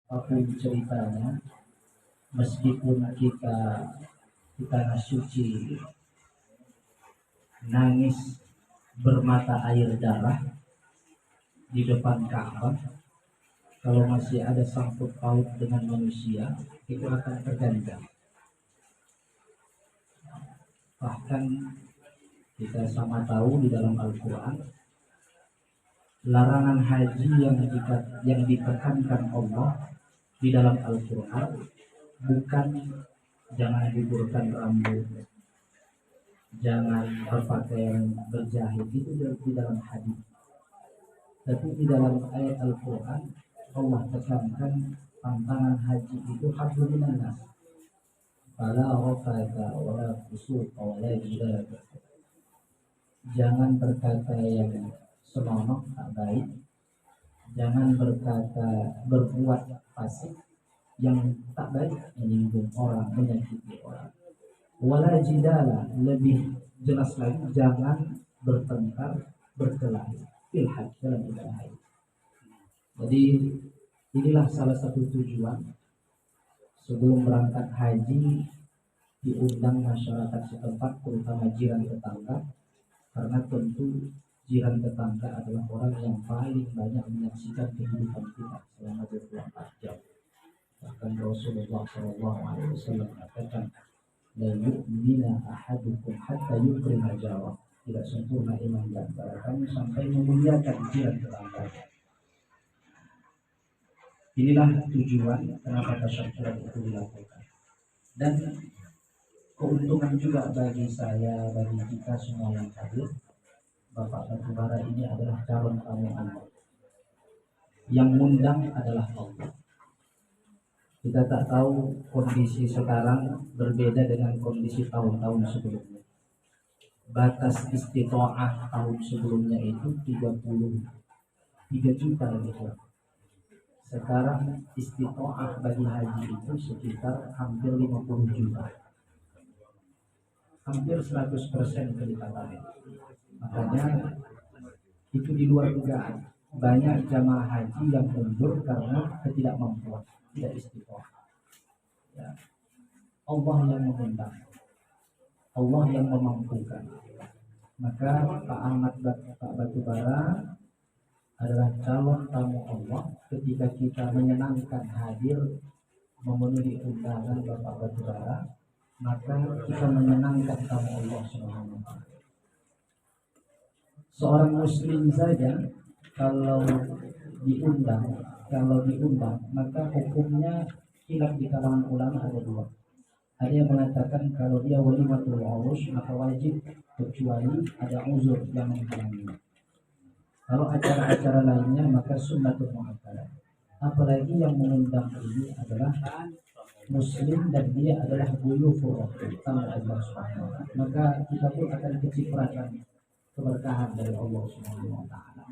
apapun ceritanya, meskipun kita suci nangis bermata air darah di depan Ka'bah, kalau masih ada sangkut paut dengan manusia, itu akan terganjal. Bahkan kita sama tahu di dalam Al-Quran, larangan haji yang ditekankan Allah di dalam Al-Quran bukan jangan gugurkan rambut, jangan berpakaian berjahit, itu di dalam hadis. Tapi di dalam ayat Al-Quran Allah tekankan pantangan haji itu hablum minan nas. Fala rafata wala fusuqa wala jidala. Jangan berkata yang senonoh tak baik, jangan berbuat fasik yang tak baik, menyinggung orang, menyakiti orang. Wala jidala, lebih jelas lagi, jangan bertengkar, berkelahi fil hajj, dalam ibadah haji. Jadi inilah salah satu tujuan sebelum berangkat haji, diundang masyarakat setempat, terutama jiran tetangga, karena tentu jiran tetangga adalah orang yang paling banyak menyaksikan kehidupan kita selama 24 jam. Bahkan Rasulullah SAW mengatakan, la yu'mina ahadukum hatta yukrima jarah. Tidak sempurna iman dan kamu sampai memuliakan jiran tetangga. Inilah tujuan kenapa tasyahkuran itu dilakukan. Dan keuntungan juga bagi saya, bagi kita semua yang hadir, Bapak Batubara ini adalah calon tamu Allah. Yang mengundang adalah Allah. Kita tak tahu kondisi sekarang berbeda dengan kondisi tahun-tahun sebelumnya. Batas istitoah tahun sebelumnya itu 33 juta lebih kurang. Sekarang istitoah bagi haji itu sekitar hampir 50 juta. Hampir 100% peningkatan. Makanya itu di luar dugaan. Banyak jamaah haji yang mundur karena ketidakmampuan, tidak istiqomah. Ya. Allah yang mengundang, Allah yang memampukan. Maka Pak Ahmad Pak Batubara adalah calon tamu Allah ketika kita menyenangkan hadir memenuhi undangan Bapak Batubara, maka kita menyenangkan tamu Allah Subhanahu wa Ta'ala. Seorang muslim saja kalau diundang maka hukumnya khilaf di kalangan ulama ada dua. Ada yang mengatakan kalau dia walimatul urus maka wajib, kecuali ada uzur yang menghalangi. Kalau acara-acara lainnya maka sunnatul muakkadah. Apalagi yang mengundang ini adalah muslim dan dia adalah dhuyufur rahim, tamu Allah Subhanahu wa Ta'ala. Maka kita pun akan kecipratan keberkahan dari Allah Subhanahu wa Ta'ala.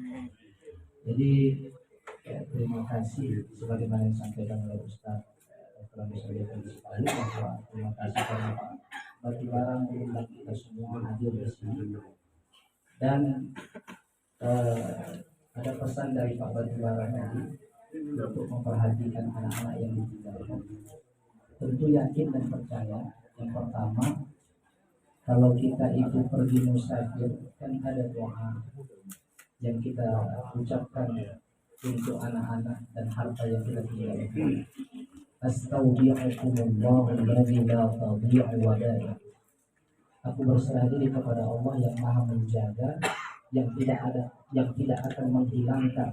Jadi terima kasih sebagaimana yang disampaikan oleh Ustaz telah disampaikan di sekali, bahwa terima kasih karena Pak Batubara mengundang kita semua hadir di sini. Dan ada pesan dari Pak Batubara tadi untuk memperhatikan anak-anak yang ditinggalkan. Tentu yakin dan percaya. Yang pertama, kalau kita itu pergi musafir, kan ada doa yang kita ucapkan untuk anak-anak dan harta yang kita tinggalkan. Astaudi'ukumullahu alladzi la tadhi'u wada'ih. Aku berserah diri kepada Allah yang Maha menjaga, yang tidak akan menghilangkan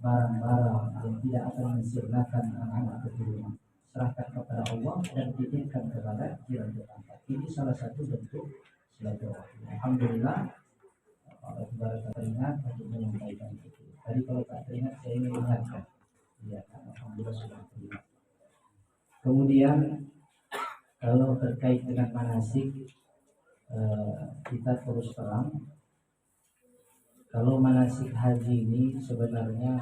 barang-barang, yang tidak akan mensirnakan anak-anak keturunan. Serahkan kepada Allah dan titipkan kepada jiran tetangga. Ini salah satu bentuk silaturahmi. Alhamdulillah, Pak Batubara teringat untuk menyampaikan itu. Tadi kalau tak teringat saya ingin ingatkan. Ya, alhamdulillah sudah teringat. Kemudian kalau terkait dengan manasik, kita terus terang. Kalau manasik haji ini sebenarnya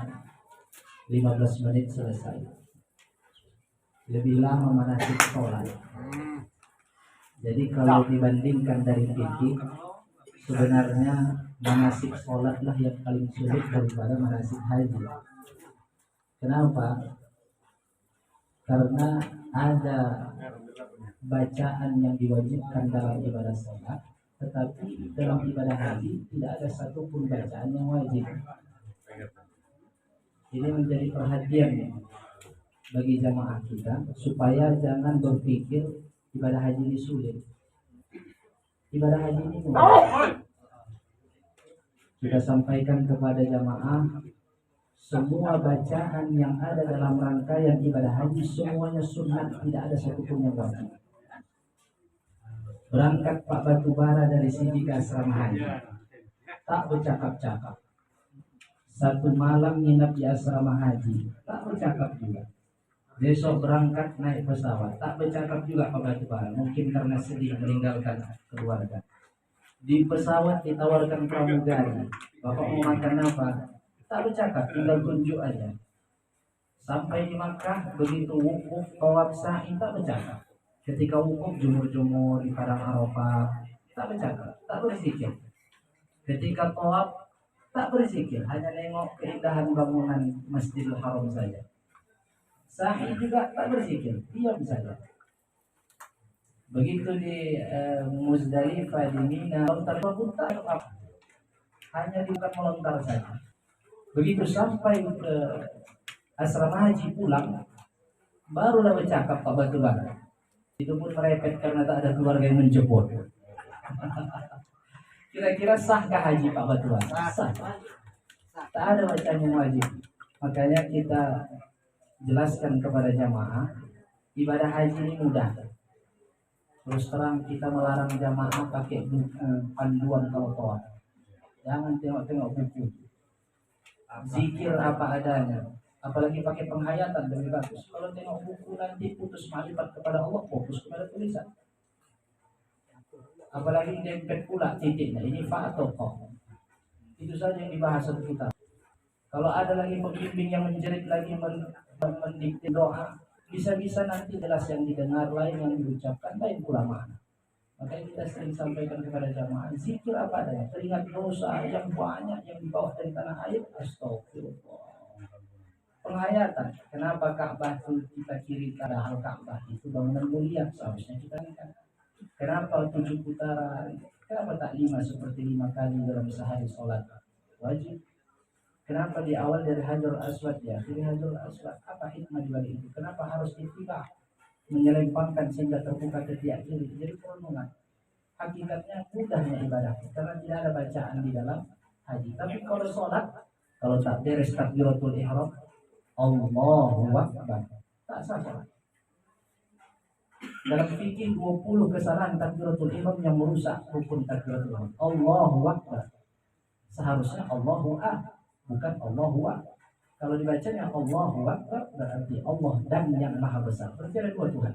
15 menit selesai. Lebih lama manasik sholat. Jadi kalau dibandingkan dari fikih, sebenarnya manasik sholatlah yang paling sulit daripada manasik haji. Kenapa? karena ada bacaan yang diwajibkan dalam ibadah sholat, tetapi dalam ibadah haji tidak ada satupun bacaan yang wajib. Ini menjadi perhatian bagi jamaah kita supaya jangan berpikir ibadah haji ini sulit. Ibadah haji ini mudah. Kita sampaikan kepada jamaah, semua bacaan yang ada dalam rangkaian ibadah haji semuanya sunat, tidak ada satupun yang wajib. Berangkat Pak Batubara dari sini ke asrama haji, tak bercakap-cakap. Satu malam nginap di asrama haji, tak bercakap juga. Besok berangkat naik pesawat, tak bercakap juga Pak Batubara, mungkin karena sedih meninggalkan keluarga. Di pesawat ditawarkan pramugari, Bapak mau makan apa? Tak bercakap, tinggal tunjuk aja. Sampai di Makkah, begitu wukuf, tawaf, sa'i, tak bercakap. Ketika wukuf, jumur-jumur di padang Arafah, tak bercakap, tak berzikir. Ketika tawaf, tak berzikir, hanya nengok keindahan bangunan Masjidil Haram saja. Sa'i juga tak berzikir, diam saja. Begitu di Muzdalifah, di Mina, lontar pun tak apa, hanya bukan melontar saja. Begitu sampai ke asrama haji pulang, barulah bercakap Pak Batubara. Itu pun merepet karena tak ada keluarga yang menjemput. Kira-kira sahkah haji Pak Batubara? Sah. Tak ada bacaan yang wajib. Makanya kita jelaskan kepada jamaah, ibadah haji ini mudah. Terus terang kita melarang jamaah pakai buku panduan kalau tawaf. Jangan tengok-tengok buku. Zikir apa adanya. Apalagi pakai penghayatan lebih bagus. Kalau tengok buku nanti putus ma'rifat kepada Allah, fokus kepada tulisan. Apalagi dempet pula titiknya. Ini fa atau ko. Itu saja yang dibahas satu kita. Kalau ada lagi pembimbing yang menjerit lagi mendikte doa, bisa-bisa nanti jelas yang didengar lain, yang diucapkan lain pula makna. Makanya kita sering sampaikan kepada jamaah, zikir apa adanya. Teringat dosa yang banyak yang dibawa dari tanah air, astagfirullah. Penghayatan, kenapa Ka'bah itu kita kiri, padahal Ka'bah itu bangunan mulia, seharusnya kita ingat. Kenapa 7 putaran, kenapa tak 5 seperti 5 kali dalam sehari sholat wajib? Kenapa di awal dari Hajar Aswad ya, dari Hajar Aswad, apa hikmah di balik itu? Kenapa harus ittiba, menyelempangkan sehingga terbuka ketiak kiri? Jadi perenungan. Hakikatnya mudahnya ibadah karena tidak ada bacaan di dalam haji. Tapi kalau sholat, kalau tak beres takbiratul ihram, Allahu Akbar, tak sah sholat. Dalam fikih 20 kesalahan takbiratul ihram yang merusak rukun takbiratul ihram. Allahu Akbar. Seharusnya Allahu Akbar, bukan Allahu Akbar. Kalau dibacanya Allahu Akbar berarti Allah dan yang maha besar. Berarti ada 2 Tuhan.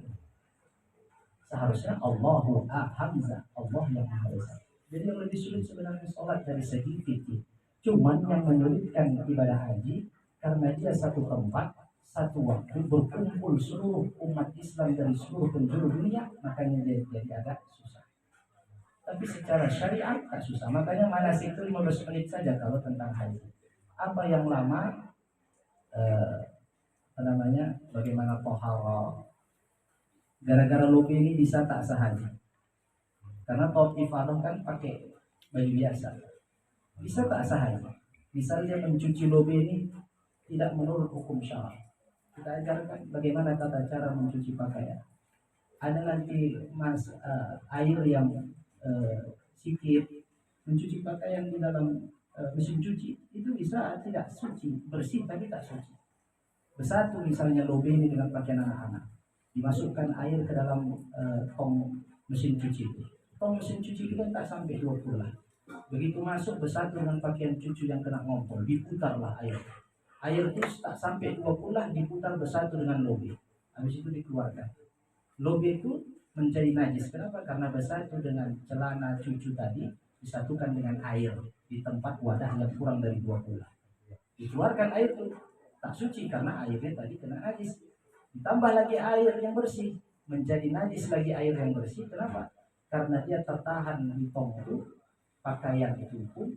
Seharusnya Allahu Hamzah, Allah yang maha besar. Jadi yang lebih sulit sebenarnya sholat dari segi fikih. Cuman yang menyulitkan ibadah haji karena dia satu tempat, satu waktu, berkumpul seluruh umat Islam dari seluruh penjuru dunia, makanya dia jadi agak susah. Tapi secara syariat tak susah. Makanya manasik itu 15 menit saja kalau tentang haji. Apa yang lama, bagaimana tohara. Gara-gara lobi ini bisa tak sah haji. Karena tawaf ifadah kan pakai baju biasa. Bisa tak sah haji. Misalnya mencuci lobi ini tidak menurut hukum syara. Kita ajarkan bagaimana tata cara mencuci pakaian. Ada nanti air yang sikit, mencuci pakaian di dalam mesin cuci itu bisa tidak suci, bersih tapi tak suci. Bersatu misalnya lobe ini dengan pakaian anak-anak, dimasukkan air ke dalam tong mesin cuci itu. Tong mesin cuci itu tak sampai 20 lah. Begitu masuk bersatu dengan pakaian cuci yang kena ngompol, diputarlah air. Air itu tak sampai 20 lah, diputar bersatu dengan lobe. Habis itu dikeluarkan. Lobe itu menjadi najis. Kenapa? Karena bersatu dengan celana cucu tadi disatukan dengan air di tempat wadah yang kurang dari 20. Dikeluarkan air itu tak suci karena airnya tadi kena najis. Ditambah lagi air yang bersih, menjadi najis lagi air yang bersih. Kenapa? Karena dia tertahan di tong itu, pakaian itu pun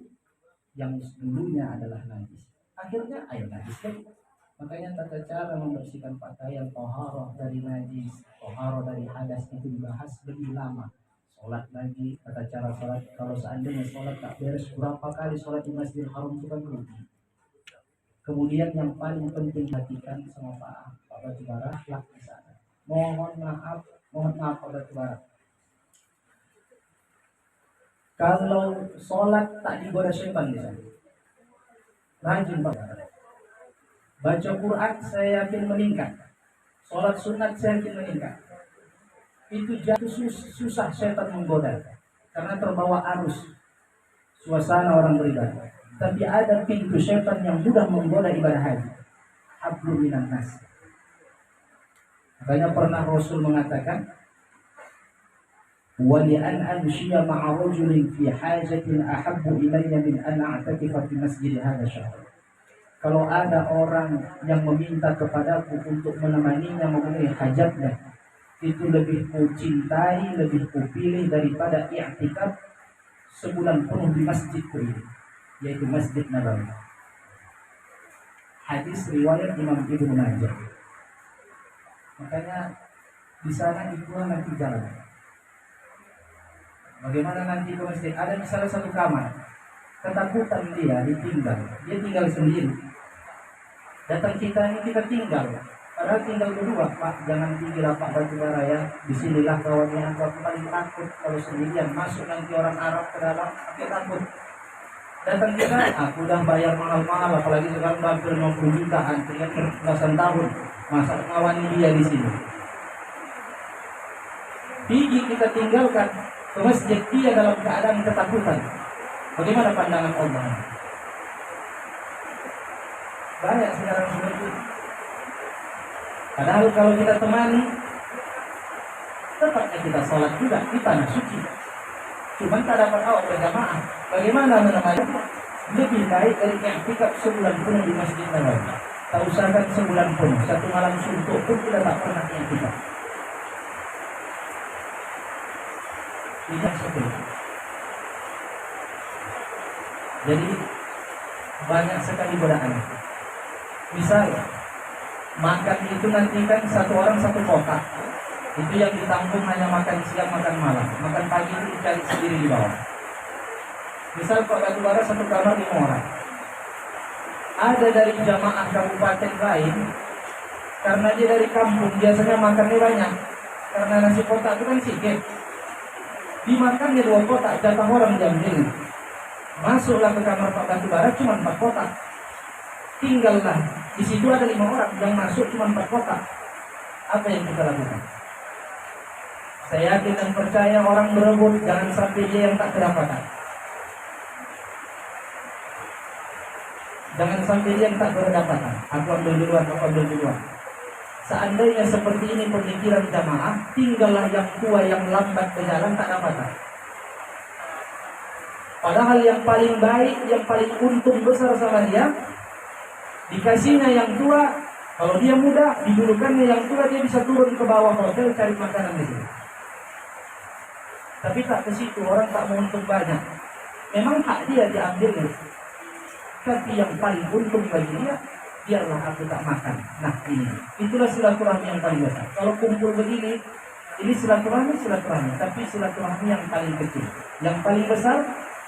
yang dulunya adalah najis. Akhirnya air najis lagi. Makanya tata cara membersihkan pakaian, toharoh dari najis, toharoh dari hadas itu dibahas lebih lama. Sholat lagi, tata cara sholat. Kalau seandainya sholat tak beres, berapa kali sholat di Masjidil Haram itu kan rugi. Kemudian yang paling penting perhatikan sama Pak Batubara lah di sana. Mohon maaf Pak Batubara. Kalau sholat tak digoda syaitan di sana, rajin Pak. Baca Quran saya yakin meningkat. Sholat sunat saya yakin meningkat. Itu jatuh susah syaitan menggoda karena terbawa arus suasana orang beribadah. Tapi ada pintu syaitan yang mudah menggoda ibadah haji. Hablum minan nas. Makanya pernah Rasul mengatakan, wa li an amshiya ma'a rajulin fi hajatin ahabbu ilayya min an a'takifa fi masjid hadha syahr. Kalau ada orang yang meminta kepadaku untuk menemaninya memenuhi hajatnya, itu lebih kucintai, lebih kupilih daripada i'tikaf sebulan penuh di masjidku ini, yaitu Masjid Nabawi. Hadis riwayat Imam Ibnu Majah. Makanya di sana itu nanti jalan. Bagaimana nanti ke masjid? Ada misalnya satu kamar, ketakutan dia ditinggal, dia tinggal sendiri. Datang kita ini kita tinggal, padahal tinggal berdua. Pak, jangan tinggal Pak Batubara ya. Disinilah kawannya aku paling takut kalau sendirian. Masuk nanti orang Arab ke dalam, aku takut. Datang kita, aku udah bayar mahal-mahal, apalagi sekarang udah hampir 50 jutaan, tinggal belasan tahun. Masa ngawani dia di sini. Pergi kita tinggalkan ke masjid dia dalam keadaan ketakutan. Bagaimana pandangan Allah? Banyak sekarang seperti itu. Padahal kalau kita temani, tetapnya kita sholat juga di tanah suci. Cuma tak dapat awak berjamaah. Bagaimana menemani? Lebih baik dari i'tikaf sebulan penuh di Masjid Nabawi. Tak usahakan sebulan penuh, satu malam suntuk pun kita tak pernah i'tikaf. Tidak seperti itu. Jadi banyak sekali godaan. Misal makan itu nanti kan satu orang satu kotak. Itu yang ditanggung hanya makan siang, makan malam. Makan pagi itu dicari sendiri di bawah. Misal Pak Batubara satu kamar 5 orang. Ada dari jamaah kabupaten lain, karena dia dari kampung biasanya makannya banyak. Karena nasi kotak itu kan sedikit. Dimakannya 2 kotak, jatah orang jam ini. Masuklah ke kamar Pak Batubara cuma 4 kotak. Tinggallah. Di situ ada 5 orang yang masuk cuma 4 kotak. Apa yang kita lakukan? Saya yakin dan percaya orang berebut, jangan sampai dia yang tak kedapatan. Jangan sampai dia yang tak kedapatan. Aku ambil duluan. Seandainya seperti ini pemikiran jamaah, tinggallah yang tua yang lambat berjalan tak dapatan. Padahal yang paling baik, yang paling untung besar sama dia, dikasihnya yang tua. Kalau dia muda, didulukannya yang tua, dia bisa turun ke bawah hotel cari makanan di sini. Tapi tak ke situ, orang tak mau untung banyak. Memang hak dia diambil, tapi yang paling untung bagi dia, biarlah aku tak makan. Nah ini, itulah silaturahmi yang paling besar. Kalau kumpul begini, ini silaturahmi, tapi silaturahmi yang paling kecil. Yang paling besar,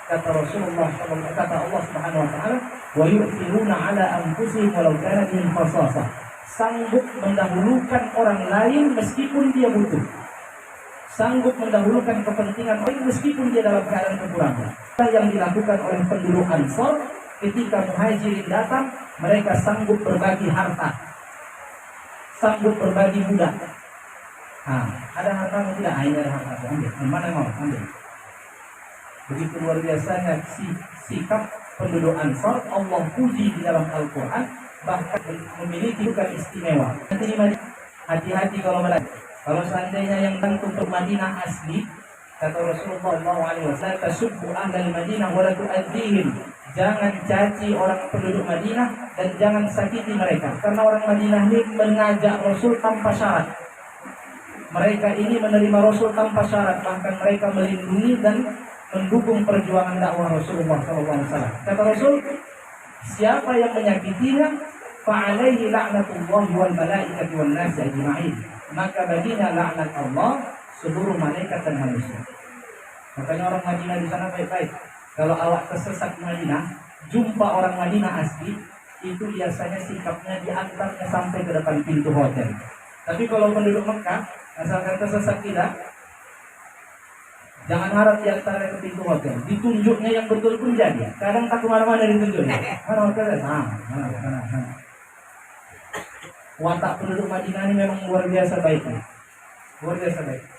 kata Rasulullah SAW, kata Allah Subhanahu Wa Taala, wa yu'thiruna ala anfusihim walau kana bihim khasasah. Sanggup mendahulukan orang lain meskipun dia butuh. Sanggup mendahulukan kepentingan orang meskipun dia dalam keadaan kekurangan. Yang dilakukan oleh penduduk Ansor ketika muhajirin datang, mereka sanggup berbagi harta, sanggup berbagi budak. Ada harta tidak? Ini ada harta. Ambil. Mana mau? Ambil. Begitu luar biasanya sikap penduduk Ansor. Allah puji di dalam Al-Quran, bahkan memiliki bukan istimewa. Nanti di Madinah, hati-hati kalau belajar. Kalau seandainya yang bantu untuk Madinah asli, kata Rasulullah SAW, tasubbu ahlal Madinah wa la tu'adzihim. Jangan caci orang penduduk Madinah dan jangan sakiti mereka. Karena orang Madinah ini mengajak Rasul tanpa syarat. Mereka ini menerima Rasul tanpa syarat, bahkan mereka melindungi dan mendukung perjuangan dakwah Rasulullah SAW. Kata Rasul, siapa yang menyakitinya, fa'alaihi la'natullah wal malaikati wan nas ajma'in. Maka baginya laknat Allah seluruh malaikat dan manusia. Makanya orang Madinah di sana baik-baik. Kalau awak tersesat di Madinah, jumpa orang Madinah asli, itu biasanya sikapnya diantarnya sampai ke depan pintu hotel. Tapi kalau penduduk Mekah, asalkan tersesat tidak, jangan harap diantarnya ke pintu hotel. Ditunjuknya yang betul pun jadi. Kadang tak kemana-mana ditunjuknya. Mana hotelnya? Sana. Watak penduduk Madinah ini memang luar biasa baiknya. Luar biasa baik.